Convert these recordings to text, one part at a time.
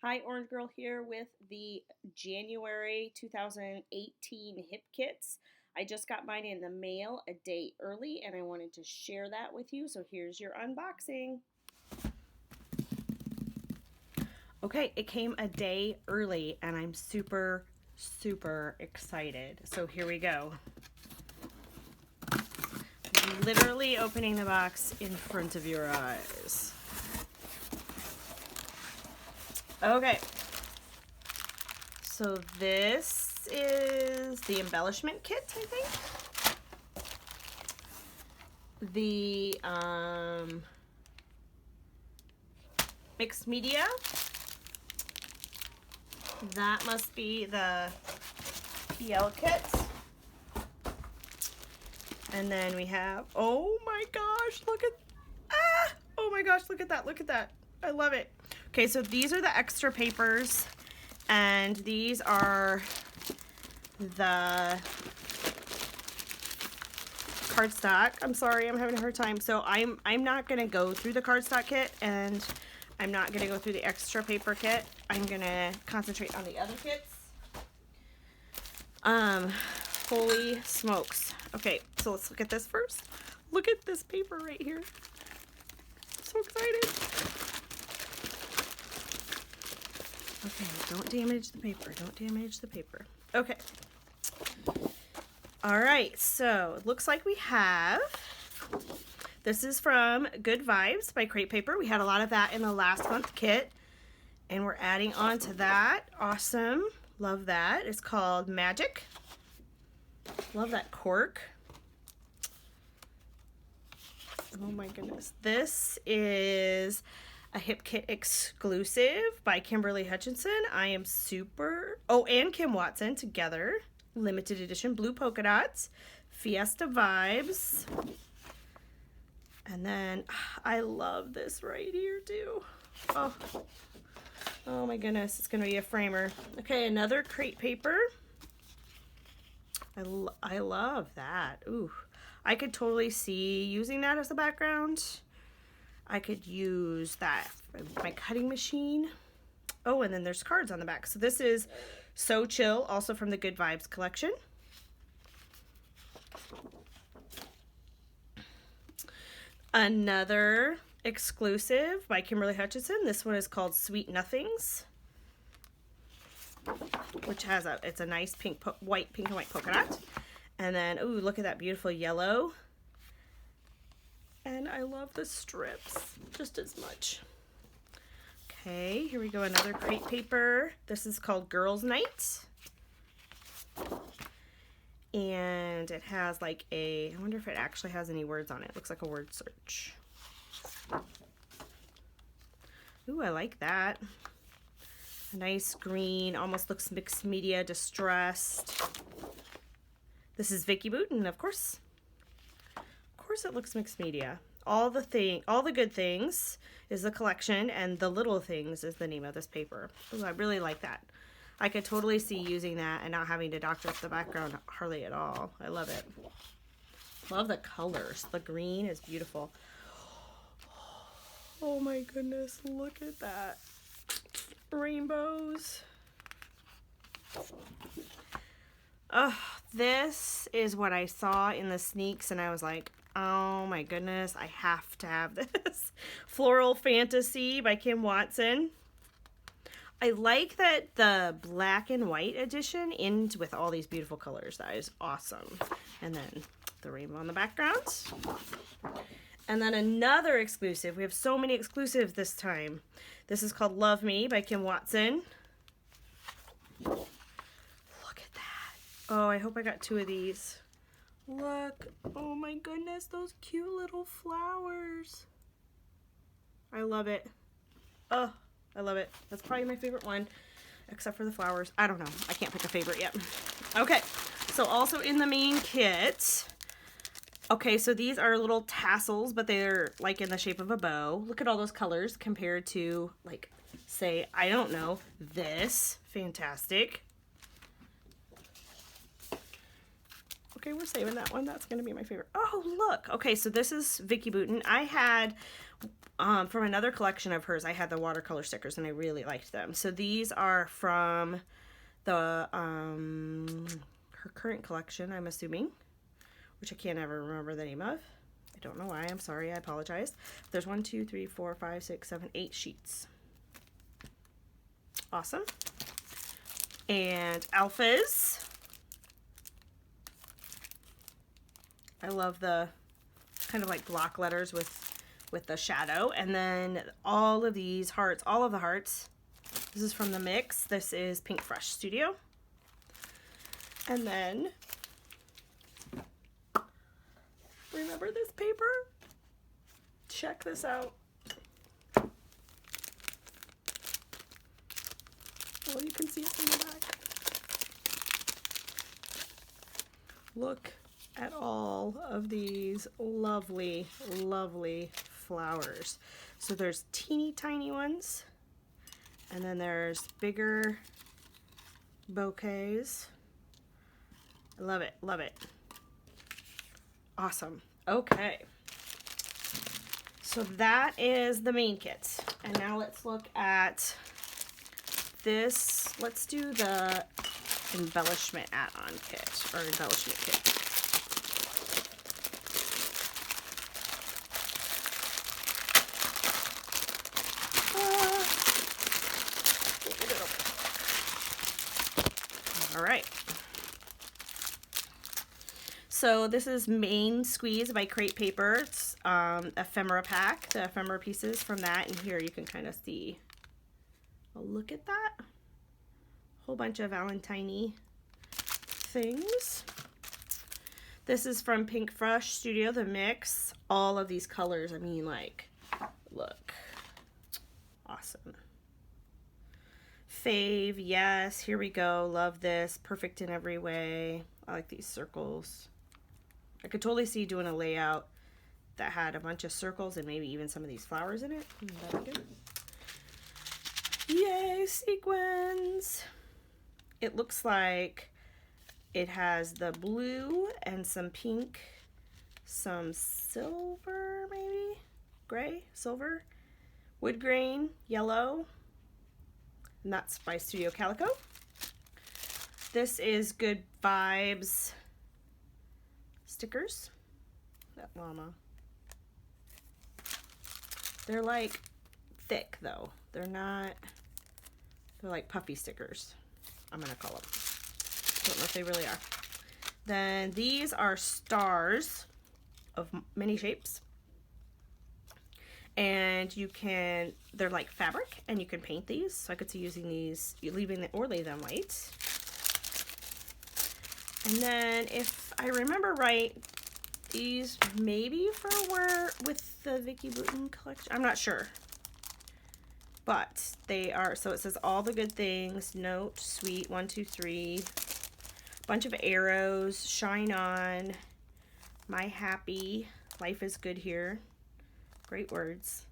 Hi, Orange Girl here with the January 2018 hip kits. I just got mine in the mail a day early and I wanted to share that with you, so here's your unboxing. Okay, it came a day early and I'm super excited. So here we go. Literally opening the box in front of your eyes. Okay. So this is the embellishment kit, I think. The mixed media. That must be the PL kit. And then we have, oh my gosh, look at, oh my gosh, look at that. I love it. Okay, so these are the extra papers, and these are the cardstock. I'm sorry, I'm having a hard time. So I'm not gonna go through the cardstock kit, and I'm not gonna go through the extra paper kit. I'm gonna concentrate on the other kits. Holy smokes. Okay, so let's look at this first. Look at this paper right here. I'm so excited. Okay, don't damage the paper. Don't damage the paper. Okay. All right, so it looks like we have, this is from Good Vibes by Crate Paper. We had a lot of that in the last month kit, and we're adding on to that. Awesome. Love that. It's called Magic. Love that cork. Oh my goodness. This is a hip kit exclusive by Kimberly Hutchinson. I am super, oh, and Kim Watson together. Limited edition blue polka dots. Fiesta Vibes. And then I love this right here too. Oh my goodness, it's gonna be a framer. Okay, another Crate Paper. I love that. Ooh, I could totally see using that as a background. I could use that for my cutting machine. Oh, and then there's cards on the back. So this is So Chill, also from the Good Vibes collection. Another exclusive by Kimberly Hutchinson. This one is called Sweet Nothings, which has it's a nice pink and white polka dot. And then, ooh, look at that beautiful yellow. And I love the strips just as much. Okay, here we go, another Crate Paper. This is called Girls Night. And it has like I wonder if it actually has any words on it. It looks like a word search. Ooh, I like that. A nice green, almost looks mixed media, distressed. This is Vicky Booten, of course. Of course it looks mixed media. All the Good Things is the collection, and The Little Things is the name of this paper. Ooh, I really like that. I could totally see using that and not having to doctor up the background hardly at all. I love it. Love the colors. The green is beautiful. Oh my goodness, look at that. Rainbows. Oh, this is what I saw in the sneaks, and I was like, oh my goodness, I have to have this. Floral Fantasy by Kim Watson. I like that the black and white edition ends with all these beautiful colors. That is awesome. And then the rainbow on the background. And then another exclusive. We have so many exclusives this time. This is called Love Me by Kim Watson. Look at that. Oh, I hope I got 2 of these. Look. Oh my goodness, those cute little flowers. I love it. Oh, I love it. That's probably my favorite one, except for the flowers. I don't know. I can't pick a favorite yet. Okay, so also in the main kit, okay, so these are little tassels, but they're like in the shape of a bow. Look at all those colors compared to, like, say, I don't know, this. Fantastic. Okay, we're saving that one. That's going to be my favorite. Oh, look. Okay, so this is Vicky Booten. I had from another collection of hers, I had the watercolor stickers and I really liked them. So these are from the her current collection, I'm assuming, which I can't ever remember the name of. I don't know why. I'm sorry. I apologize. There's 1, 2, 3, 4, 5, 6, 7, 8 sheets. Awesome. And alphas. I love the kind of like block letters with the shadow. And then all of these hearts, all of the hearts. This is from the mix. This is Pink Fresh Studio. And then, remember this paper? Check this out. Well, you can see it from the back. Look at all of these lovely, lovely flowers. So there's teeny tiny ones, and then there's bigger bouquets. I love it, love it. Awesome. Okay. So that is the main kit. And now let's look at this. Let's do the embellishment add-on kit, or embellishment kit. All right. So this is Main Squeeze by Crate Paper. It's ephemera pack, the ephemera pieces from that. And here you can kind of see, oh, look at that. Whole bunch of Valentine-y things. This is from Pink Fresh Studio, the mix. All of these colors, I mean, like, look. Awesome. Fave, yes, here we go. Love this. Perfect in every way. I like these circles. I could totally see doing a layout that had a bunch of circles and maybe even some of these flowers in it. That'd be good. Yay, sequins. It looks like it has the blue and some pink, some silver maybe, gray, silver, wood grain, yellow, and that's by Studio Calico. This is Good Vibes stickers. That llama. They're like thick though. They're not, they're like puffy stickers, I'm gonna call them. Don't know if they really are. Then these are stars of many shapes. And you can, they're like fabric and you can paint these. So I could see using these, leaving or lay them white. And then if I remember right, these maybe for where with the Vicki Boutin collection. I'm not sure. But they are, so it says all the good things, note, sweet, 1, 2, 3, bunch of arrows, shine on, my happy, life is good here. Great words.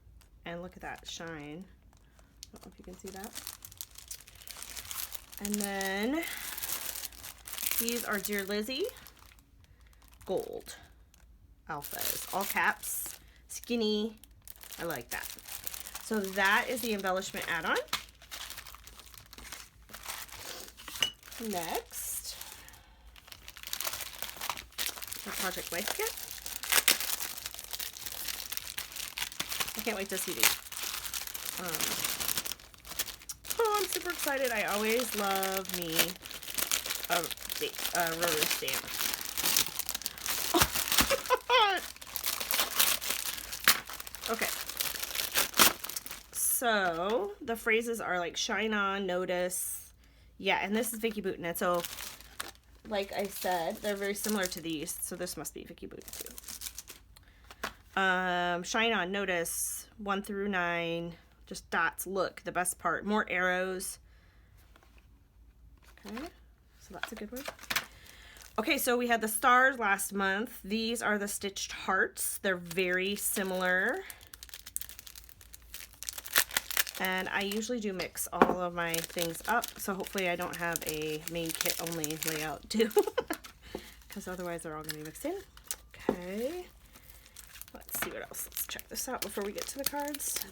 And look at that, shine. I don't know if you can see that. And then these are Dear Lizzie, gold, alphas, all caps, skinny. I like that. So that is the embellishment add-on. Next, the Project Life kit. I can't wait to see these. Oh, I'm super excited. I always love me a rubber stamp. Okay. So the phrases are like shine on, notice. Yeah, and this is Vicki Boutin. And so, like I said, they're very similar to these. So this must be Vicki Boutin too. Shine on, notice, 1 through 9, just dots, look, the best part, more arrows. Okay, so that's a good one. Okay, so we had the stars last month. These are the stitched hearts. They're very similar. And I usually do mix all of my things up, so hopefully I don't have a main kit only layout too, because otherwise they're all going to be mixed in. Okay. Let's see what else. Let's check this out before we get to the cards.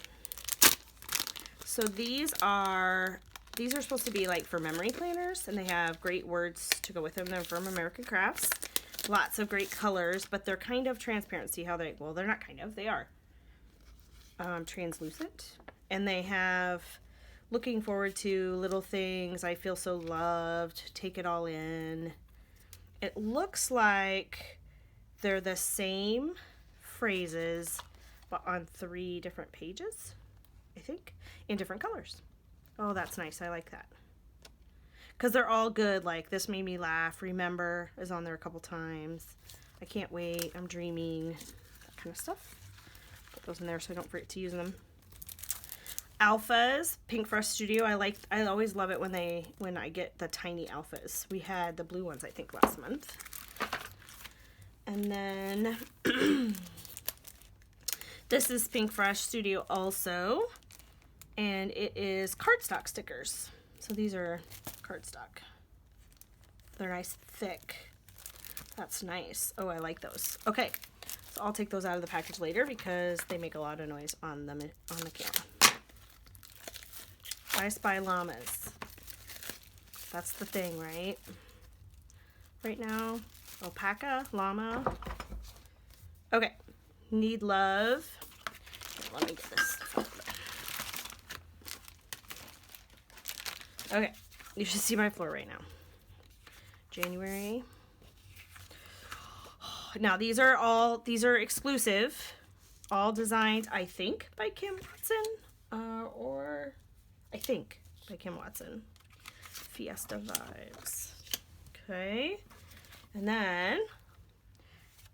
So these are supposed to be like for memory planners, and they have great words to go with them. They're from American Crafts. Lots of great colors, but they're kind of transparent. See how well, they're not kind of, they are translucent. And they have looking forward to, little things, I feel so loved, take it all in. It looks like they're the same phrases, but on 3 different pages, I think, in different colors. Oh, that's nice. I like that. Because they're all good. Like, this made me laugh. Remember is on there a couple times. I can't wait. I'm dreaming. That kind of stuff. Put those in there so I don't forget to use them. Alphas, Pink Fresh Studio. I always love it when I get the tiny alphas. We had the blue ones, I think, last month. And then this is Pink Fresh Studio also, and it is cardstock stickers. So these are cardstock. They're nice, thick. That's nice. Oh, I like those. Okay, so I'll take those out of the package later because they make a lot of noise on the camera. I Spy Llamas. That's the thing, right? Right now, alpaca, llama. Okay, Need Love. Let me get this stuff out. Okay, you should see my floor right now. January. Now these are exclusive. All designed, I think, by Kim Watson. Or I think by Kim Watson. Fiesta Vibes. Okay. And then,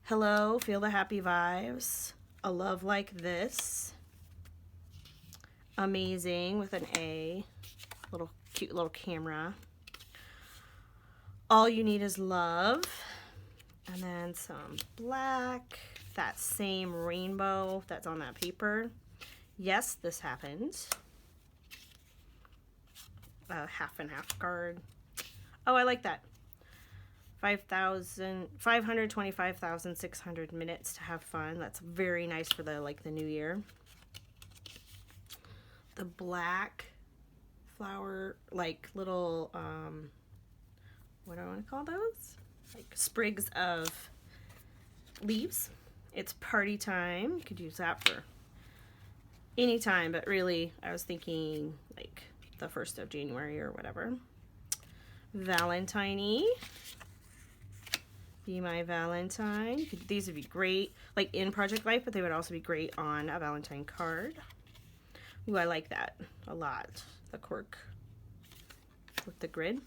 Hello, Feel the Happy Vibes. A Love Like This. Amazing with an A. Little cute little camera. All You Need Is Love. And then some black. That same rainbow that's on that paper. Yes, this happened. A half and half card. Oh, I like that. 525,600 minutes to have fun. That's very nice for the new year. The black flower, like little what do I want to call those? Like sprigs of leaves. It's party time. You could use that for any time, but really I was thinking like the 1st of January or whatever. Valentine-y. Be My Valentine. These would be great like in Project Life, but they would also be great on a Valentine card. Ooh, I like that a lot. The cork with the grid.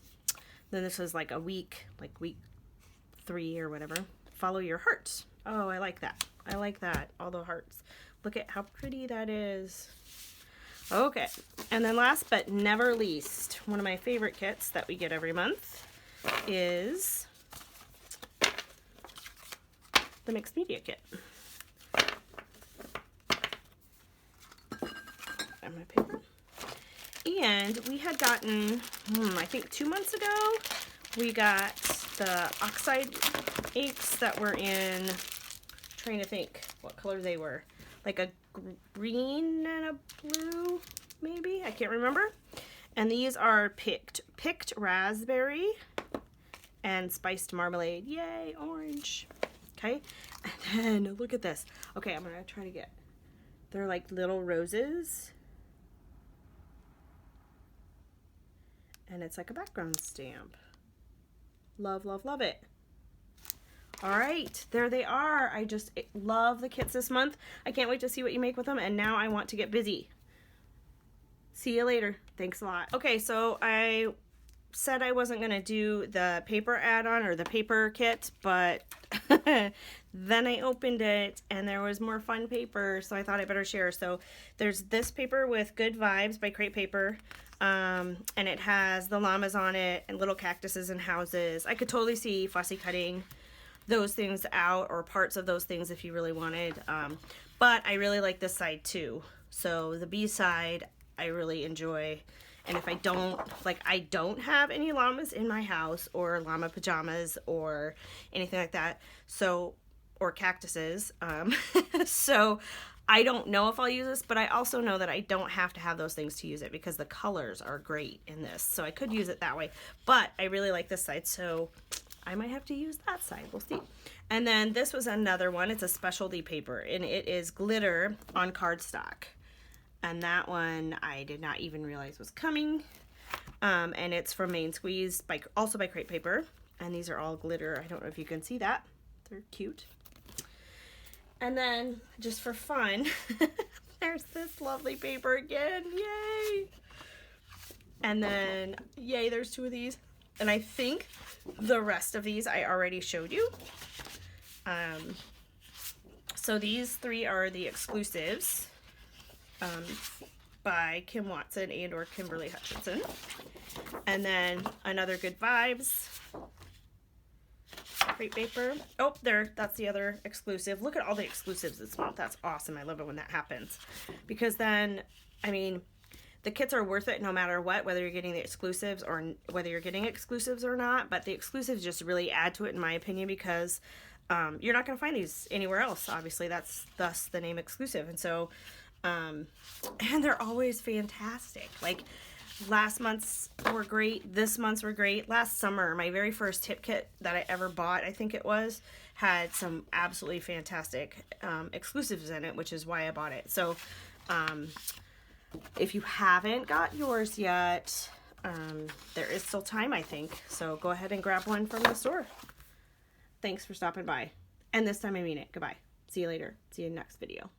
Then this is like a week, like week 3 or whatever. Follow Your Heart. Oh, I like that. I like that. All the hearts. Look at how pretty that is. Okay. And then last but never least, one of my favorite kits that we get every month is the Mixed Media Kit. And my paper. And we had gotten, I think 2 months ago, we got the oxide inks that were in, trying to think what color they were. Like a green and a blue, maybe? I can't remember. And these are picked raspberry and spiced marmalade. Yay, orange. Okay, and then look at this. Okay, I'm gonna try to get, they're like little roses. And it's like a background stamp. Love, love, love it. All right, there they are. I just love the kits this month. I can't wait to see what you make with them, and now I want to get busy. See you later. Thanks a lot. Okay, so I said I wasn't going to do the paper add-on or the paper kit, but then I opened it, and there was more fun paper, so I thought I better share. So there's this paper with Good Vibes by Crate Paper. And it has the llamas on it and little cactuses and houses. I could totally see Fussy cutting those things out, or parts of those things if you really wanted. But I really like this side too. So the B side I really enjoy. And if I don't have any llamas in my house, or llama pajamas or anything like that, so, or cactuses, so I don't know if I'll use this, but I also know that I don't have to have those things to use it because the colors are great in this. So I could use it that way, but I really like this side, so I might have to use that side. We'll see. And then this was another one. It's a specialty paper, and it is glitter on cardstock. And that one I did not even realize was coming. And it's from Main Squeeze, also by Crepe Paper. And these are all glitter. I don't know if you can see that. They're cute. And then, just for fun, there's this lovely paper again. Yay! And then, yay, there's 2 of these. And I think the rest of these I already showed you. So these 3 are the exclusives by Kim Watson and or Kimberly Hutchinson. And then Another Good Vibes. Crepe paper. Oh, that's the other exclusive. Look at all the exclusives this month. That's awesome. I love it when that happens. Because then, I mean, the kits are worth it no matter what, whether you're getting the exclusives or whether you're getting exclusives or not. But the exclusives just really add to it, in my opinion, because you're not going to find these anywhere else. Obviously, that's thus the name exclusive. And so, and they're always fantastic. Like, last month's were great. This month's were great. Last summer, my very first tip kit that I ever bought, I think it was, had some absolutely fantastic exclusives in it, which is why I bought it. So, if you haven't got yours yet, there is still time, I think. So go ahead and grab one from the store. Thanks for stopping by. And this time I mean it. Goodbye. See you later. See you in the next video.